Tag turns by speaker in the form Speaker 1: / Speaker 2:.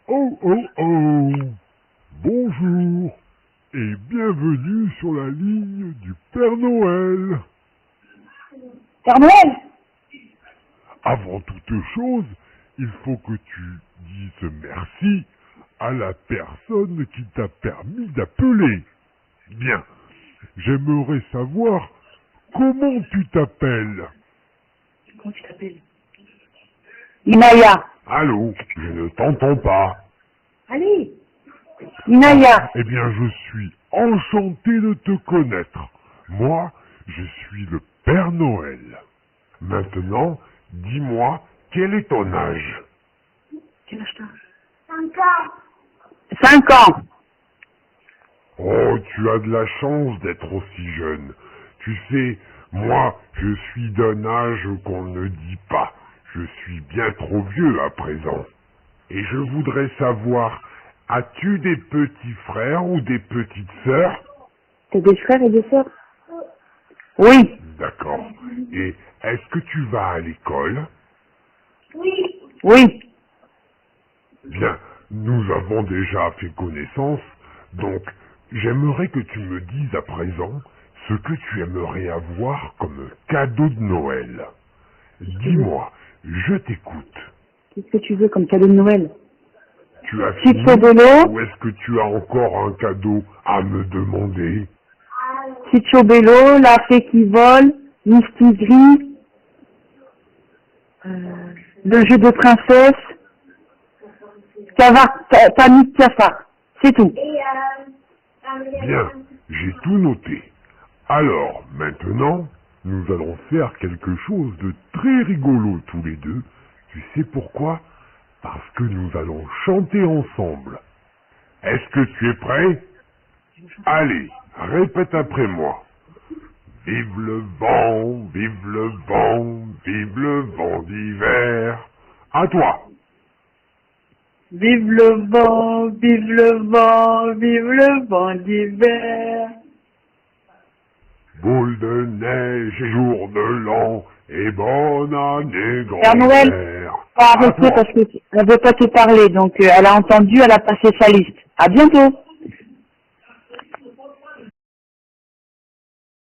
Speaker 1: Oh oh oh. Bonjour et bienvenue sur la ligne du Père Noël.
Speaker 2: Père Noël?
Speaker 1: Avant toute chose, il faut que tu dises merci à la personne qui t'a permis d'appeler. Bien, j'aimerais savoir comment tu t'appelles.
Speaker 2: Comment tu t'appelles? Inaya.
Speaker 1: Allô, je ne t'entends pas.
Speaker 2: Allez. Inaya.
Speaker 1: Eh bien, je suis enchanté de te connaître. Moi, je suis le Père Noël. Maintenant, dis-moi, quel est ton âge?
Speaker 2: Quel âge t'as? 5 ans. 5 ans.
Speaker 1: Oh, tu as de la chance d'être aussi jeune. Tu sais, moi, je suis d'un âge qu'on ne dit pas. Je suis bien trop vieux à présent. Et je voudrais savoir, as-tu des petits frères ou des petites sœurs?
Speaker 2: T'as des frères et des sœurs? Oui.
Speaker 1: D'accord. Et est-ce que tu vas à l'école?
Speaker 2: Oui.
Speaker 1: Bien, nous avons déjà fait connaissance, donc j'aimerais que tu me dises à présent ce que tu aimerais avoir comme cadeau de Noël. Dis-moi, je t'écoute.
Speaker 2: Qu'est-ce que tu veux comme cadeau de Noël?
Speaker 1: Tu as
Speaker 2: Chips
Speaker 1: fini
Speaker 2: au vélo.
Speaker 1: ou est-ce que tu as encore un cadeau à me demander?
Speaker 2: Chips au vélo, la fée qui vole, Misty Gris, le jeu de princesse, Camille de cafard. C'est tout.
Speaker 1: Bien, j'ai tout noté. Alors, maintenant, nous allons faire quelque chose de très rigolo tous les deux. Tu sais pourquoi? Parce que nous allons chanter ensemble. Est-ce que tu es prêt? Allez, répète après moi. Vive le vent, vive le vent, vive le vent d'hiver. À toi.
Speaker 2: Vive le vent, vive le vent, vive le vent d'hiver.
Speaker 1: Boule de neige et jour de l'an, et bonne année
Speaker 2: Père Noël,
Speaker 1: grand-mère.
Speaker 2: faut
Speaker 1: À
Speaker 2: arrêter
Speaker 1: toi.
Speaker 2: parce qu'elle ne veut pas te parler, donc elle a entendu, elle a passé sa liste. À bientôt.